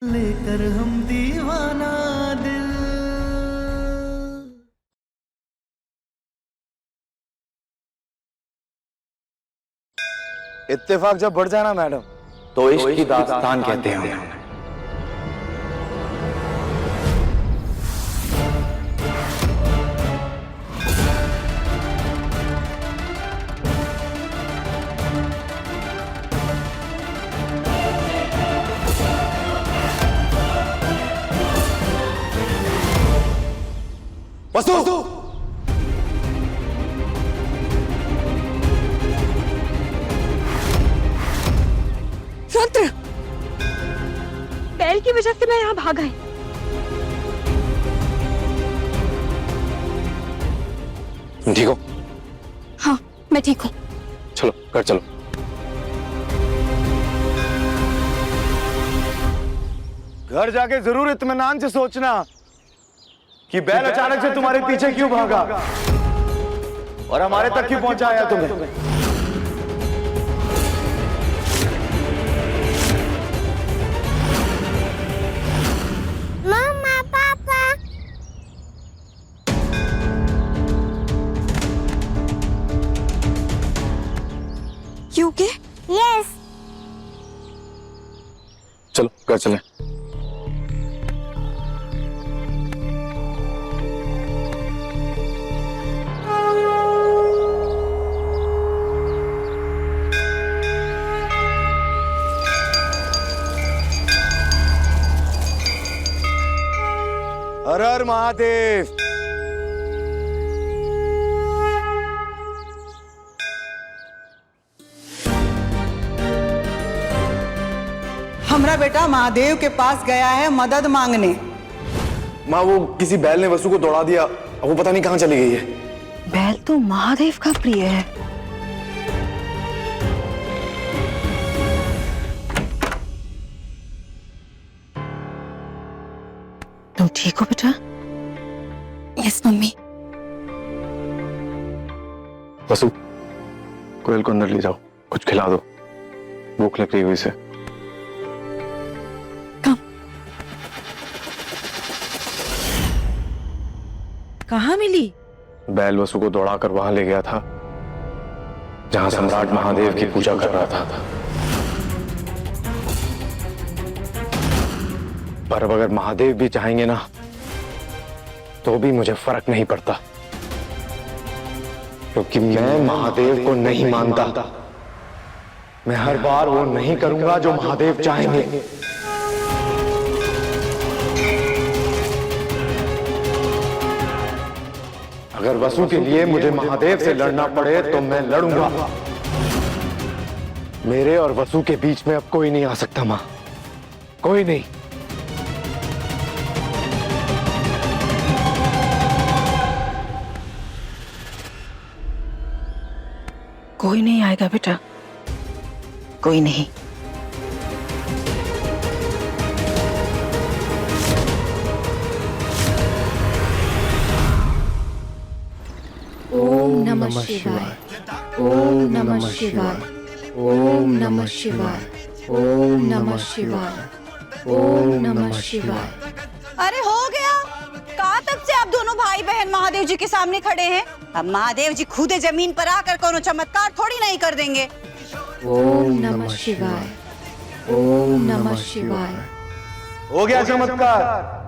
लेकर हम दीवाना दिल। इत्तेफाक जब बढ़ जाए ना मैडम, तो इश्क की दास्तान कहते हैं। वसु, रुद्र, बैल की वजह से मैं यहाँ भागा है। ठीक हो? हाँ, मैं ठीक हूँ। चलो घर चलो। घर जाके जरूर इत्मीनान से सोचना कि बैल अचानक से तुम्हारे पीछे क्यों भागा और हमारे तक क्यों पहुंचाया तुम्हें। मम्मा, पापा। You okay? यस। चलो घर चलें। हर हर महादेव। हमारा बेटा महादेव के पास गया है मदद मांगने। माँ, वो किसी बैल ने वसु को दौड़ा दिया, अब वो पता नहीं कहाँ चली गई है। बैल तो महादेव का प्रिय है। तुम ठीक हो बेटा? Yes mummy. वसु, कोयल को अंदर ले जाओ, कुछ खिला दो, भूख लग रही हुई से। कहाँ मिली? बैल वसु को दौड़ाकर वहां ले गया था जहां सम्राट महादेव की पूजा कर रहा था। पर अब अगर महादेव भी चाहेंगे ना, तो भी मुझे फर्क नहीं पड़ता, क्योंकि मैं महादेव को नहीं मानता। मैं हर बार वो नहीं करूंगा जो महादेव चाहेंगे। अगर वसु के लिए मुझे महादेव से लड़ना पड़े तो मैं लड़ूंगा। मेरे और वसु के बीच में अब कोई नहीं आ सकता मां, कोई नहीं। कोई नहीं आएगा बेटा, कोई नहीं। ओम नमः शिवाय। ओम नमः शिवाय। ओम नमः शिवाय। ओम नमः शिवाय। ओम नमः शिवाय। अरे हो गया। कहाँ तक से आप दोनों भाई बहन महादेव जी के सामने खड़े हैं? अब महादेव जी खुद जमीन पर आकर कोनो चमत्कार थोड़ी नहीं कर देंगे। ओम नमः शिवाय। ओम नमः शिवाय। हो गया चमत्कार।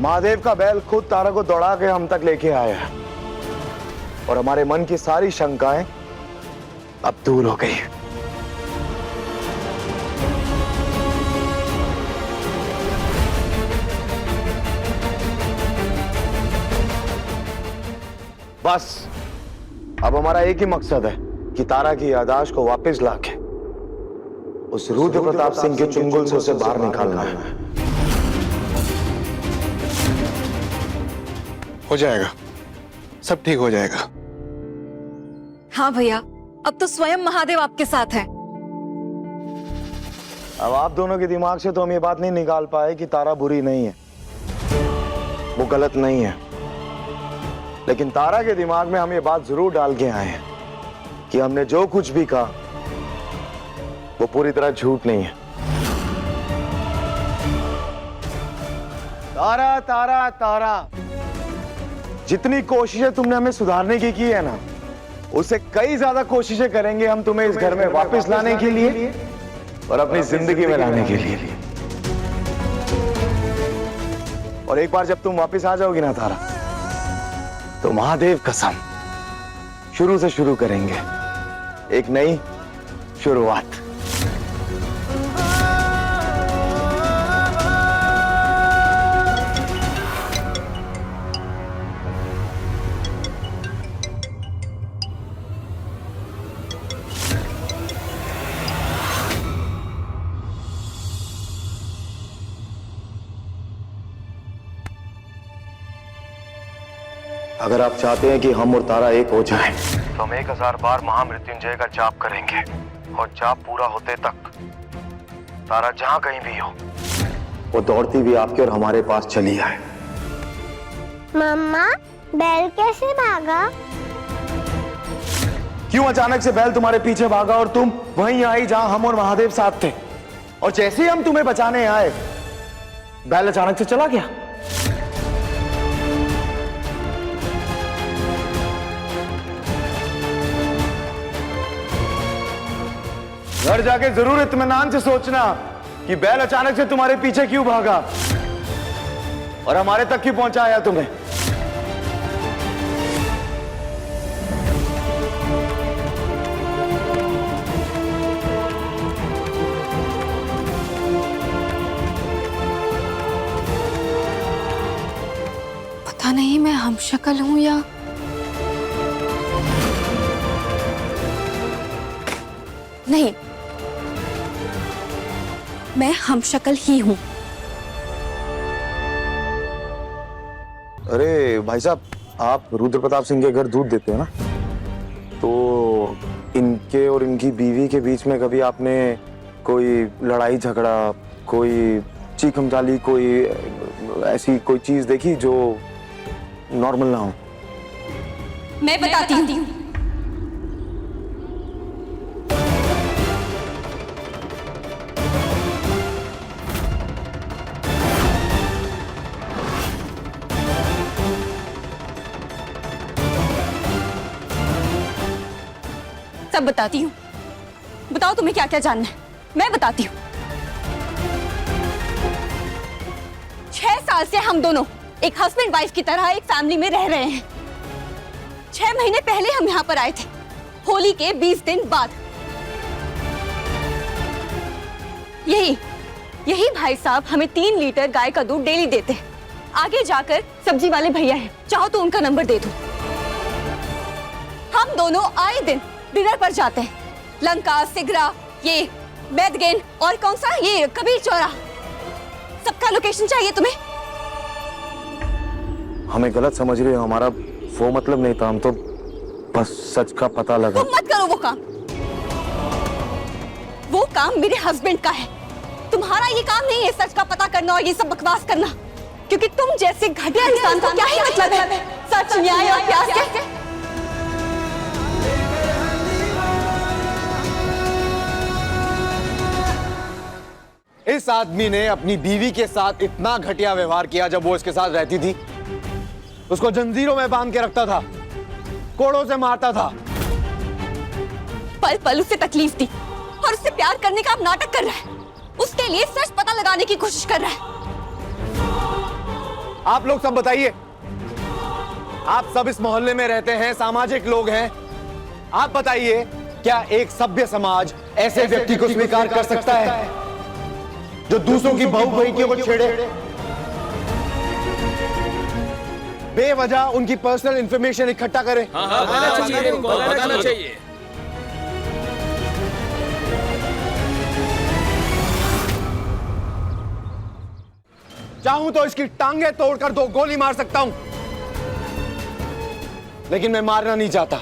महादेव का बैल खुद तारा को दौड़ा के हम तक लेके आया है और हमारे मन की सारी शंकाएं अब दूर हो गई। बस अब हमारा एक ही मकसद है कि तारा की याददाश्त को वापस लाके उस रुद्र प्रताप सिंह के चुंगल से उसे बाहर निकालना है। हो जाएगा, सब ठीक हो जाएगा। हाँ भैया, अब तो स्वयं महादेव आपके साथ है। अब आप दोनों के दिमाग से तो हम ये बात नहीं निकाल पाए कि तारा बुरी नहीं है, वो गलत नहीं है, लेकिन तारा के दिमाग में हम ये बात जरूर डाल के आए हैं कि हमने जो कुछ भी कहा वो पूरी तरह झूठ नहीं है। तारा तारा तारा, जितनी कोशिशें तुमने हमें सुधारने की है ना, उससे कई ज्यादा कोशिशें करेंगे हम तुम्हें इस घर में वापस लाने के लिए और अपनी जिंदगी में लाने के लिए। और एक बार जब तुम वापस आ जाओगी ना तारा, तो महादेव कसम शुरू से शुरू करेंगे, एक नई शुरुआत। अगर आप चाहते हैं कि हम और तारा एक हो जाएं, तो हम 1000 बार महामृत्युंजय का जाप करेंगे और जाप पूरा होते तक तारा जहां कहीं भी हो, वो दौड़ती हुई आपके और हमारे पास चली आए। मम्मा, बैल कैसे भागा? क्यों अचानक से बैल तुम्हारे पीछे भागा और तुम वहीं आई जहां हम और महादेव साथ थे, और जैसे ही हम तुम्हें बचाने आए बैल अचानक से चला गया। घर जाके जरूर इत्मीनान से सोचना कि बैल अचानक से तुम्हारे पीछे क्यों भागा और हमारे तक क्यों पहुंचाया तुम्हें। पता नहीं मैं हमशक्ल हूं या नहीं, मैं हमशक्ल ही हूं। अरे भाई साहब, आप रुद्र प्रताप सिंह के घर दूध देते हैं ना, तो इनके और इनकी बीवी के बीच में कभी आपने कोई लड़ाई झगड़ा, कोई चीखम चाली, कोई ऐसी कोई चीज देखी जो नॉर्मल ना हो? मैं बताती हूँ। सब बताती हूँ। बताओ तुम्हें क्या क्या जानना है, मैं बताती हूँ। 6 साल से हम दोनों एक हस्बैंड वाइफ की तरह एक फैमिली में रह रहे हैं। 6 महीने पहले हम यहाँ पर आए थे, होली के 20 दिन बाद। यही भाई साहब हमें 3 लीटर गाय का दूध डेली देते हैं। आगे जाकर सब्जी वाले भैया हैं, चाहो तो उनका नंबर दे दो। हम दोनों आए दिन डिनर पर जाते हैं, लंका, सिगरा, ये बैदगेन और कौन सा ये कबीर चौरा। सबका लोकेशन चाहिए तुम्हें? हमें गलत समझ रहे हो, हमारा वो मतलब नहीं था, हम तो बस सच का पता लगा। तुम मत करो वो काम। वो काम मेरे हस्बैंड का है, तुम्हारा ये काम नहीं है सच का पता करना और ये सब बकवास करना, क्योंकि तुम जैसे घटिया इंसान का क्या ही मतलब है सच, न्याय और प्यार के। इस आदमी ने अपनी बीवी के साथ इतना घटिया व्यवहार किया जब वो इसके साथ रहती थी। उसको जंजीरों में बांध के रखता था, कोड़ों से मारता था। पल पल उससे तकलीफ थी और उससे प्यार करने का अब नाटक कर रहा है। उसके लिए सच पता लगाने की कोशिश कर रहा है। आप लोग सब बताइए, आप सब इस मोहल्ले में रहते हैं, सामाजिक लोग हैं। आप बताइए, क्या एक सभ्य समाज ऐसे व्यक्ति को स्वीकार कर सकता है जो दूसरों की बहू बहू को छेड़े, बेवजह उनकी पर्सनल इंफॉर्मेशन इकट्ठा करे? बताना चाहिए। चाहूं तो इसकी टांगे तोड़कर 2 गोली मार सकता हूं। लेकिन मैं मारना नहीं चाहता।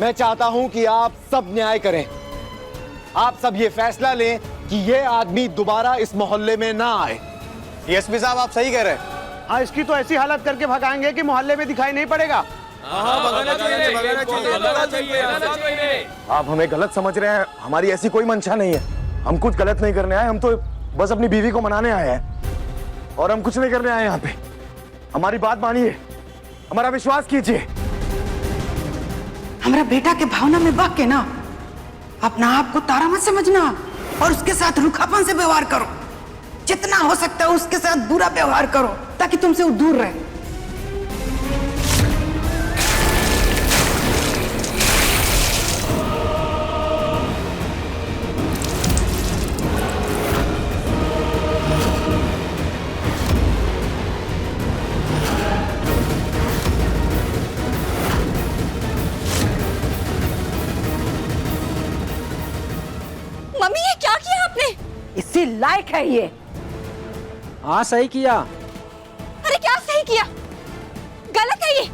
मैं चाहता हूं कि आप सब न्याय करें। आप सब ये फैसला लें कि ये आदमी दोबारा इस मोहल्ले में ना आए। एसपी साहब आप सही कह रहे हैं। हाँ, इसकी तो ऐसी हालत करके भगाएंगे कि मोहल्ले में दिखाई नहीं पड़ेगा। आप हमें गलत समझ रहे हैं, हमारी ऐसी कोई मंशा नहीं है। हम कुछ गलत नहीं करने आए, हम तो बस अपनी बीवी को मनाने आए हैं और हम कुछ नहीं करने आए यहाँ पे। हमारी बात मानिए, हमारा विश्वास कीजिए। हमारा बेटा के भावना में बह के ना अपना आप को तारा मत समझना और उसके साथ रूखापन से व्यवहार करो। जितना हो सकता है उसके साथ बुरा व्यवहार करो ताकि तुमसे वो दूर रहे। मम्मी ये क्या किया आपने? इसी लायक है ये। हाँ सही किया। अरे क्या सही किया? गलत है ये।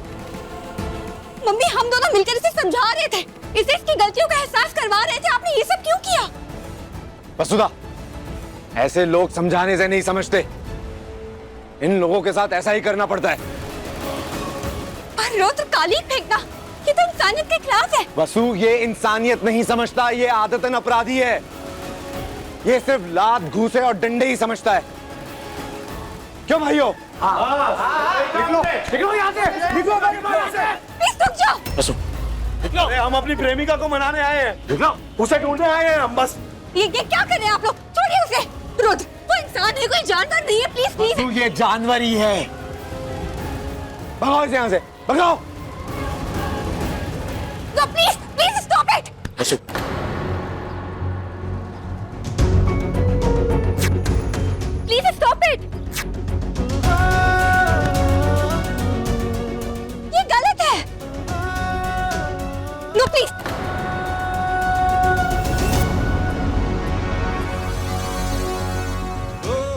मम्मी हम दोनों मिलकर इसे समझा रहे थे, इसे इसकी गलतियों का एहसास करवा रहे थे। आपने ये सब क्यों किया? वसुधा, ऐसे लोग समझाने से नहीं समझते। इन लोगों के साथ ऐसा ही करना पड़ता है। पर रोज कालीन फेंकना ये तो इंसानियत के खिलाफ है। वसु, ये इंसानियत नहीं समझता, ये आदतन अपराधी है। ये सिर्फ लात घूसे और डंडे ही समझता है। क्यों भाइयों? निकलो यहाँ से, निकलो यहाँ से। प्लीज रुक जाओ। अरे हम अपनी प्रेमिका को मनाने आए हैं, उसे ढूंढने आए हैं हम बस। ये क्या कर रहे हैं आप लोग? छोड़िए उसे। रुद्र, वो इंसान है, कोई जानवर नहीं है। Please please. वसु, ये जानवर ही है। भगाओ इसे यहाँ से, भगाओ। No, please, please stop it. Vasu, Please stop it. ये गलत है। No, please.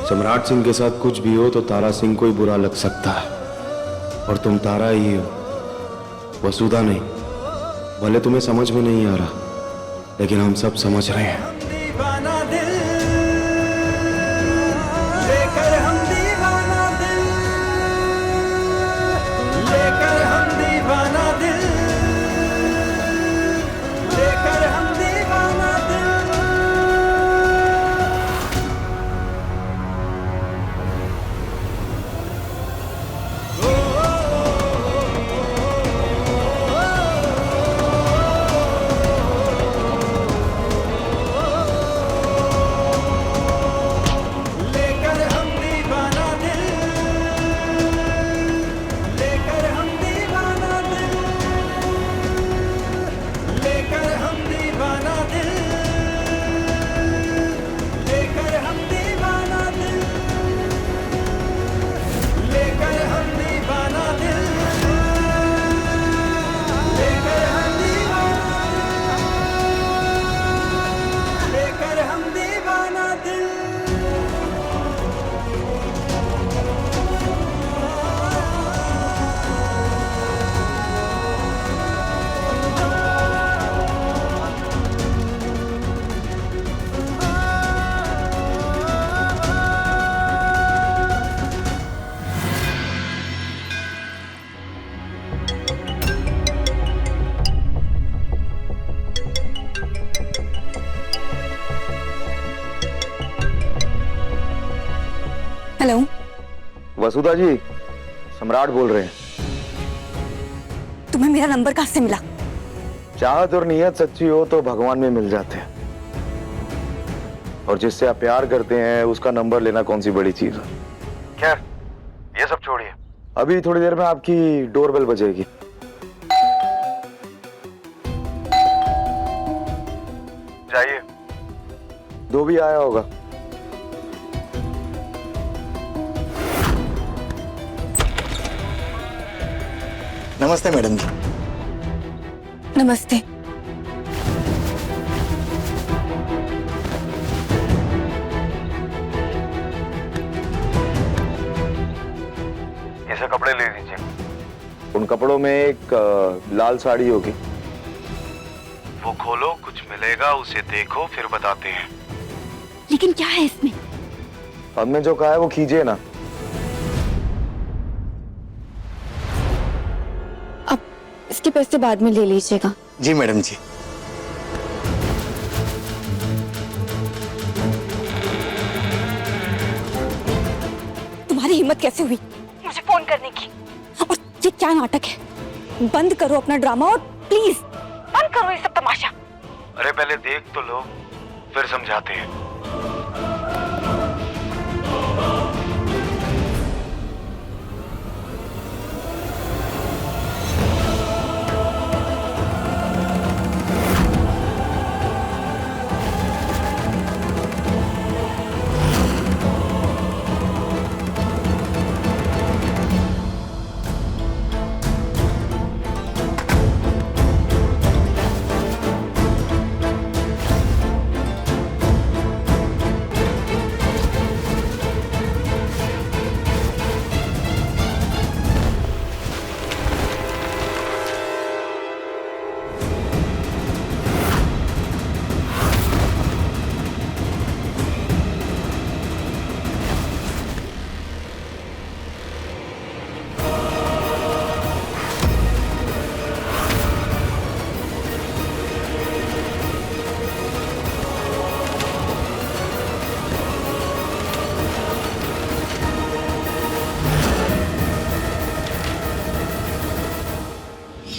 सम्राट सिंह के साथ कुछ भी हो तो तारा सिंह को ही बुरा लग सकता है, और तुम तारा ही हो, वसुधा नहीं। भले तुम्हें समझ में नहीं आ रहा, लेकिन हम सब समझ रहे हैं। दीवाना दिल लेकर हम दीवाना दिल, लेकर हम दीवाना दिल, लेकर हम दीवाना दिल। लेकर हम दीवाना दिल, लेकर हम दीवाना दिल, लेकर हम दीवाना दिल, लेकर हम दीवाना दिल, लेकर हम दीवाना दिल, लेकर हम दीवाना, लेकर हम दीवाना दिल। हेलो। वसुधा जी, सम्राट बोल रहे हैं। तुम्हें मेरा नंबर कहाँ से मिला? चाहत और नीयत सच्ची हो तो भगवान में मिल जाते हैं, और जिससे आप प्यार करते हैं उसका नंबर लेना कौन सी बड़ी चीज है। खैर ये सब छोड़िए, अभी थोड़ी देर में आपकी डोरबेल बजेगी। जाइए, धोबी आया होगा। नमस्ते मैडम जी। नमस्ते। इसे कपड़े ले लीजिए, उन कपड़ों में एक लाल साड़ी होगी। वो खोलो, कुछ मिलेगा, उसे देखो, फिर बताते हैं। लेकिन क्या है इसमें? हमने जो कहा है वो कीजिए ना। अब इसके पैसे बाद में ले लीजिएगा। जी मैडम जी। तुम्हारी हिम्मत कैसे हुई मुझे फोन करने की? और ये क्या नाटक है? बंद करो अपना ड्रामा और प्लीज बंद करो ये सब तमाशा। अरे पहले देख तो लो, फिर समझाते हैं।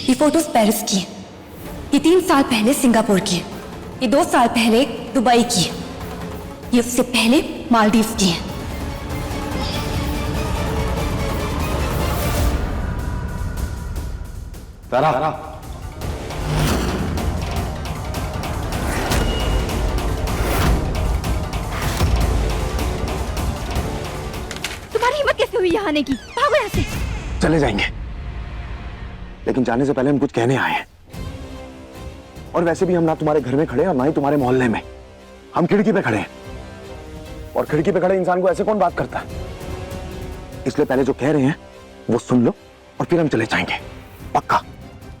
ये फोटोज पेरिस की हैं। ये 3 साल पहले सिंगापुर की है। ये 2 साल पहले दुबई की है। ये उससे पहले मालदीव की है। तारा, तुम्हारी हिम्मत कैसे हुई यहाँ आने की? भागो यहाँ से। चले जाएंगे, लेकिन जाने से पहले हम कुछ कहने आए हैं। और वैसे भी हम ना तुम्हारे घर में खड़े हैं और ना ही तुम्हारे मोहल्ले में। हम खिड़की पे खड़े हैं, और खिड़की पे खड़े इंसान को ऐसे कौन बात करता है? इसलिए पहले जो कह रहे हैं वो सुन लो और फिर हम चले जाएंगे, पक्का।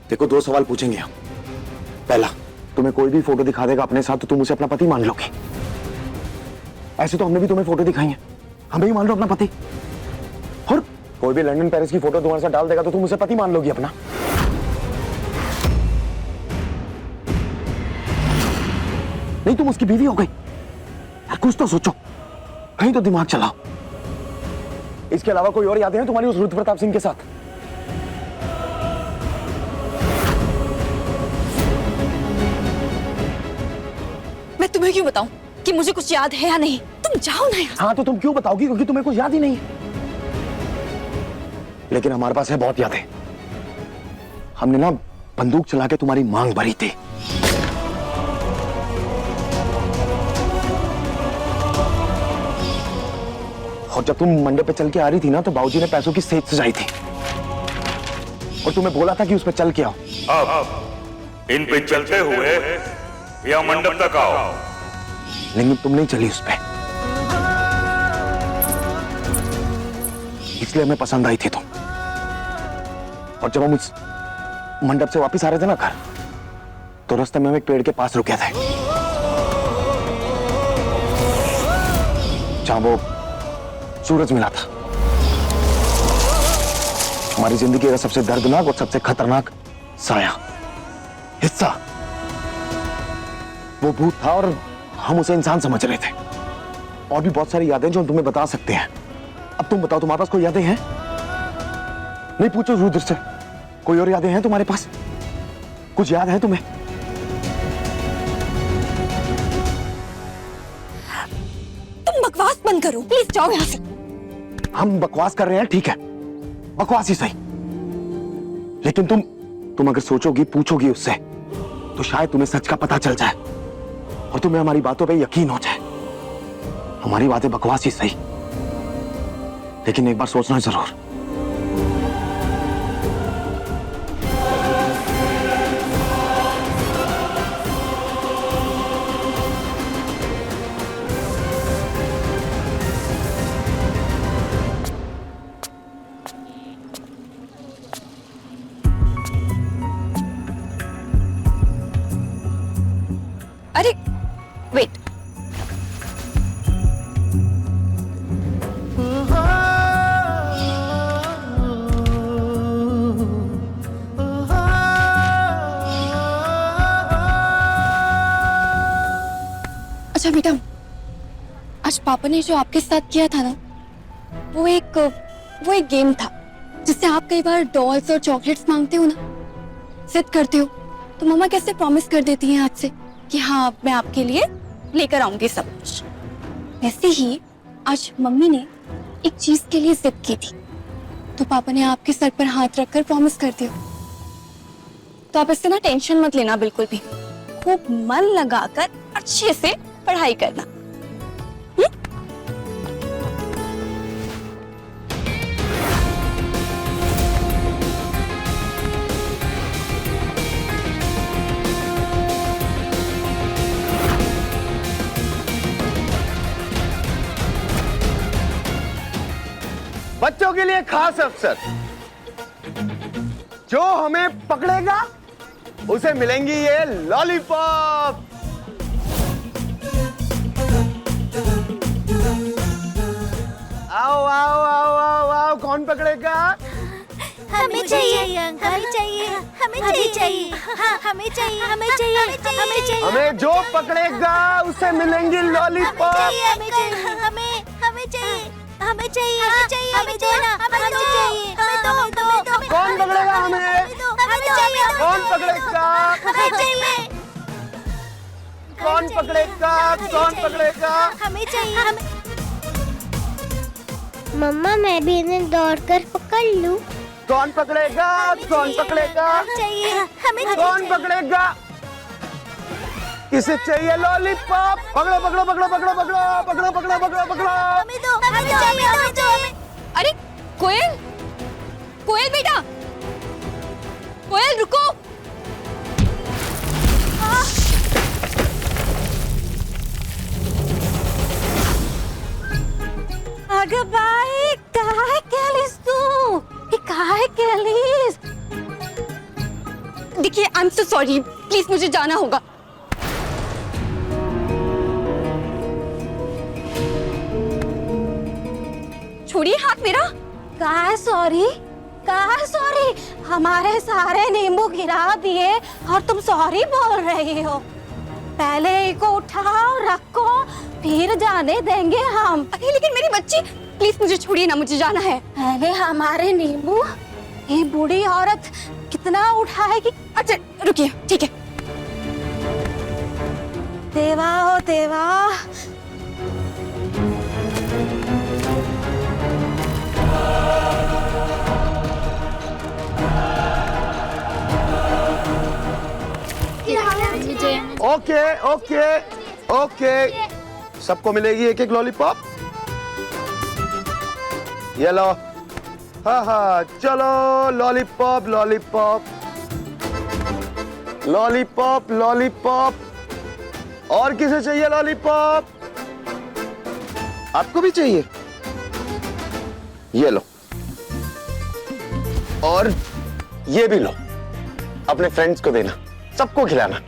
देखो 2 सवाल पूछेंगे हम। पहला, तुम्हें कोई भी फोटो दिखा देगा अपने साथ तो तुम उसे अपना पति मान लोगे? ऐसे तो हमने भी तुम्हें फोटो दिखाई है, हमें ही मान लो अपना पति। और कोई भी लंदन पेरिस की फोटो तुम्हारे साथ डाल देगा तो तुम उसे पति मान लोगी अपना? नहीं, तुम उसकी बीवी हो गई यार, कुछ तो सोचो, कहीं तो दिमाग चलाओ। इसके अलावा कोई और यादें हैं तुम्हारी उस रुद्र प्रताप सिंह के साथ? मैं तुम्हें क्यों बताऊं कि मुझे कुछ याद है या नहीं? तुम जाओ ना यार। हाँ तो तुम क्यों बताओगी? क्योंकि तुम्हें कुछ याद ही नहीं है। लेकिन हमारे पास है बहुत यादें। हमने ना बंदूक चला के तुम्हारी मांग भरी थी। और जब तुम मंडप पे चल के आ रही थी ना तो बाबूजी ने पैसों की सेज सजाई थी और तुम्हें बोला था कि उस पे चल के आओ। अब इन पे चलते हुए या मंडप तक आओ। लेकिन तुम नहीं चली उस पे, इसलिए हमें पसंद आई थी तुम। और जब हम उस मंडप से वापस आ रहे थे ना घर, तो रास्ते में हम एक पेड़ के पास रुके थे जहां वो सूरज मिला था। हमारी जिंदगी का सबसे दर्दनाक और सबसे खतरनाक साया हिस्सा वो भूत था और हम उसे इंसान समझ रहे थे। और भी बहुत सारी यादें जो हम तुम्हें बता सकते हैं। अब तुम बताओ, तुम्हारे पास कोई यादें हैं? नहीं, पूछो रुद्र से, कोई और यादें हैं तुम्हारे पास? कुछ याद है तुम्हें? तुम बकवास बंद करो प्लीज, जाओ यहाँ से। हम बकवास कर रहे हैं, ठीक है, बकवास ही सही। लेकिन तुम अगर सोचोगी, पूछोगी उससे, तो शायद तुम्हें सच का पता चल जाए और तुम्हें हमारी बातों पे यकीन हो जाए। हमारी बातें बकवास ही सही, लेकिन एक बार सोचना जरूर। अरे वेट, अच्छा बेटा, आज पापा ने जो आपके साथ किया था ना, वो एक गेम था जिससे आप कई बार डॉल्स और चॉकलेट्स मांगते हो ना, जिद करते हो, तो मम्मा कैसे प्रॉमिस कर देती हैं आज से कि हाँ मैं आपके लिए लेकर आऊंगी सब कुछ। वैसे ही आज मम्मी ने एक चीज के लिए जिद की थी, तो पापा ने आपके सर पर हाथ रखकर प्रॉमिस कर दिया। तो आप इससे ना टेंशन मत लेना बिल्कुल भी, खूब मन लगाकर अच्छे से पढ़ाई करना। बच्चों के लिए खास अवसर, जो हमें पकड़ेगा उसे मिलेंगी ये लॉलीपॉप। आओ आओ आओ आओ आओ, कौन पकड़ेगा? हमें चाहिए अंकल, हमें चाहिए, हमें चाहिए, हाँ हमें चाहिए, हमें चाहिए, हमें चाहिए। हमें जो पकड़ेगा उसे मिलेंगी लॉलीपॉप। हमें चाहिए, हमें हमें चाहिए, हमें चाहिए, हमें दो ना, हमें चाहिए, हमें दो। कौन पकड़ेगा हमें? कौन पकड़ेगा? हमें चाहिए, कौन पकड़ेगा? कौन पकड़ेगा? हमें चाहिए, हमें। मम्मा मैं भी इन्हें दौड़कर पकड़ लूं। कौन पकड़ेगा? कौन पकड़ेगा? चाहिए, हमें कौन पकड़ेगा? किसे चाहिए लॉलीपॉप? पकड़ो पकड़ो पकड़ो पकड़ो पकड़ो पकड़ो पकड़ो पकड़ो पकड़ो। हमें दो, हमें चाहिए, हमें चाहिए। अरे कोयल, कोयल बेटा, कोयल रुको। अगं बाई, काय केलीस तू? हे काय केलीस? देखिए I am so sorry, please मुझे जाना होगा। छोड़िए हाथ मेरा। काय सॉरी? काय सॉरी? हमारे सारे नींबू गिरा दिए और तुम सॉरी बोल रही हो। पहले इको उठाओ, रखो, फिर जाने देंगे हम। अरे लेकिन मेरी बच्ची, प्लीज मुझे छोड़िए ना, मुझे जाना है। पहले हमारे नींबू, ये बूढ़ी औरत कितना उठाएगी? अच्छा रुकिए, ठीक है। देवा हो देवा, ओके ओके ओके, सबको मिलेगी एक एक लॉलीपॉप। ये लो, हाँ हाँ, चलो लॉलीपॉप लॉलीपॉप लॉलीपॉप लॉलीपॉप। और किसे चाहिए लॉलीपॉप? आपको भी चाहिए? ये लो, और ये भी लो, अपने फ्रेंड्स को देना, सबको खिलाना।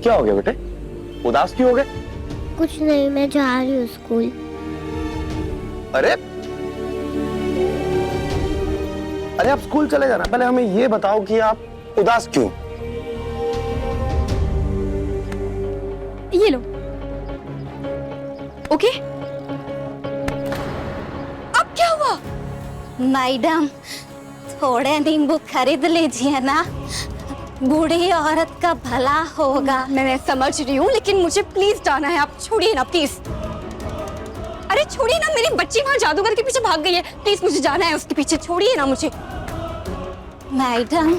क्या हो गया बेटे, उदास क्यों हो गए? कुछ नहीं, मैं जा रही हूँ स्कूल। अरे अरे, आप स्कूल चले जाना, पहले हमें ये बताओ कि आप उदास क्यों? ये लो, ओके। अब क्या हुआ? मैडम थोड़े नींबू खरीद लीजिए ना, बूढ़ी औरत का भला होगा। मैं समझ रही हूँ, लेकिन मुझे प्लीज जाना है, आप छोड़िए ना प्लीज। अरे छोड़िए ना, मेरी बच्ची वहाँ जादूगर के पीछे भाग गई है, प्लीज मुझे जाना है उसके पीछे, छोड़िए ना मुझे। मैडम,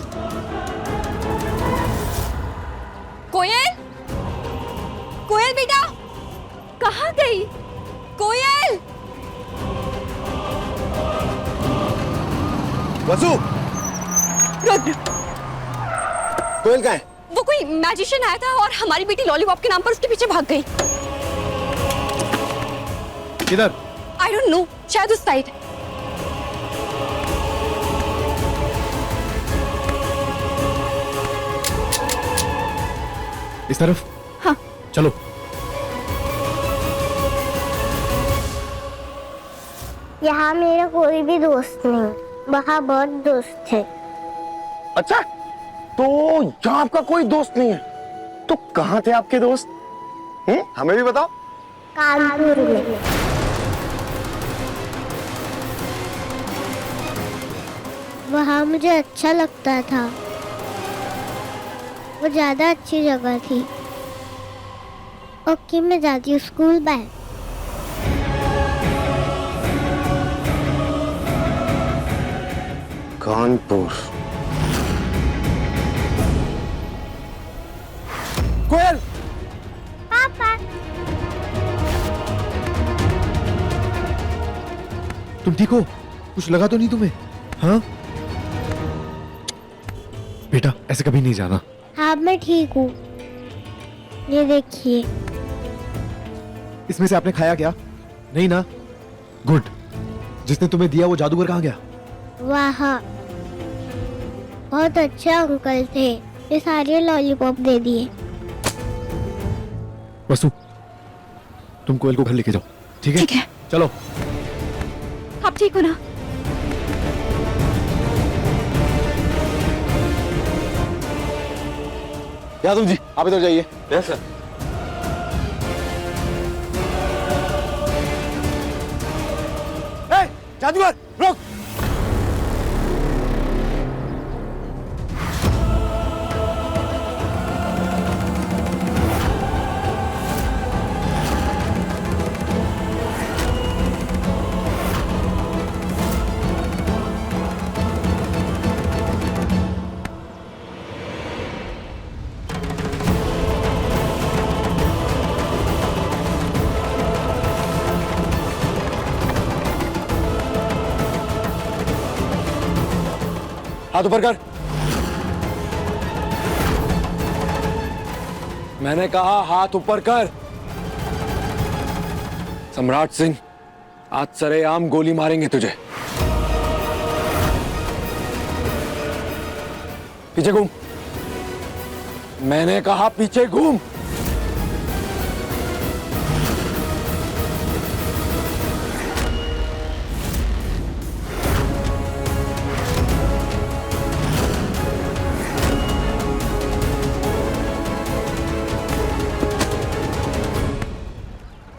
कोयल, कोयल बेटा, कहाँ गई कोयल? वसु, रुद्र, कोयल कहाँ है? वो कोई मैजिशियन आया था और हमारी बेटी लॉलीपॉप के नाम पर उसके पीछे भाग गई। किधर? आई डोंट नो, शायद उस साइड। इस तरफ। हाँ। चलो। यहाँ मेरा कोई भी दोस्त नहीं, वहाँ बहुत दोस्त थे। अच्छा, तो यहाँ आपका कोई दोस्त नहीं है, तो कहाँ थे आपके दोस्त? हमें भी बताओ। कानपुर में। वहाँ मुझे अच्छा लगता था, वो ज्यादा अच्छी जगह थी। ओके, मैं जाती हूँ स्कूल, बाय। कानपुर। कोयल। पापा। तुम ठीक हो? कुछ लगा तो नहीं तुम्हें? हाँ बेटा, ऐसे कभी नहीं जाना। हाँ मैं ठीक हूँ। ये देखिए। इसमें से आपने खाया क्या? नहीं ना? गुड। जिसने तुम्हें दिया वो जादूगर कहाँ गया? वहाँ बहुत अच्छे अंकल थे, ये सारे लॉलीपॉप दे दिए। वसु, तुम कोयल को घर लेके जाओ, ठीक है? ठीक है। चलो। आप ठीक हो ना? यादव जी, आप इधर जाइए। Yes sir. जादूगर रुक। हाथ ऊपर कर। मैंने कहा हाथ ऊपर कर। सम्राट सिंह, आज सरेआम गोली मारेंगे तुझे। पीछे घूम। मैंने कहा पीछे घूम।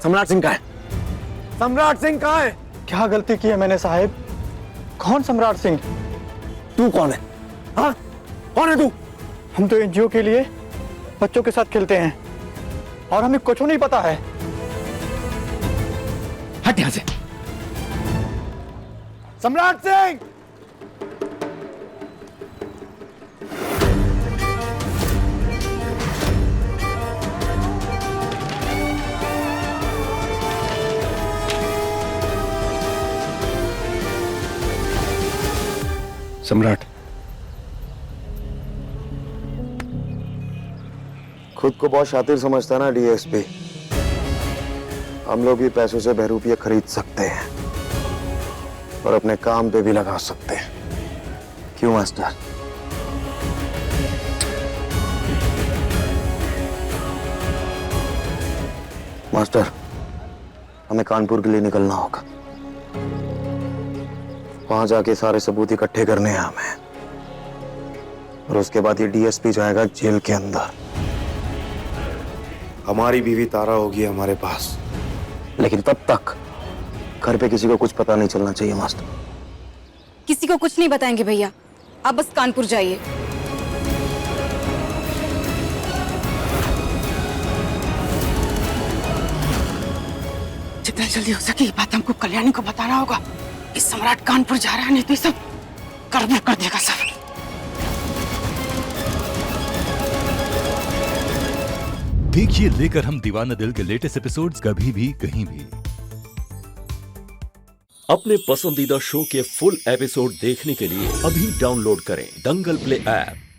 सम्राट सिंह कहाँ है? सम्राट सिंह कहाँ है? क्या गलती की है मैंने साहब? कौन सम्राट सिंह? तू कौन है? हाँ, कौन है तू? हम तो एनजीओ के लिए बच्चों के साथ खेलते हैं और हमें कुछ नहीं पता है। हट यहाँ से। सम्राट सिंह! सम्राट, खुद को बहुत शातिर समझता ना डीएसपी। हम लोग भी पैसों से बहरूपिया खरीद सकते हैं और अपने काम पे भी लगा सकते हैं। क्यों मास्टर? मास्टर, हमें कानपुर के लिए निकलना होगा। वहां जाके सारे सबूत इकट्ठे करने हैं हमें, और उसके बाद ये डीएसपी जाएगा जेल के अंदर। हमारी बीवी तारा होगी हमारे पास, लेकिन तब तक घर पे किसी को कुछ पता नहीं चलना चाहिए मास्टर। किसी को कुछ नहीं बताएंगे भैया, आप बस कानपुर जाइए। जितना जल्दी हो सके ये बात हमको कल्याणी को बताना होगा। इस सम्राट कानपुर जा रहा है, नहीं तो ये सब गड़बड़ कर देगा सब। देखिए लेकर हम दीवाना दिल के लेटेस्ट एपिसोड्स कभी भी कहीं भी। अपने पसंदीदा शो के फुल एपिसोड देखने के लिए अभी डाउनलोड करें दंगल प्ले ऐप।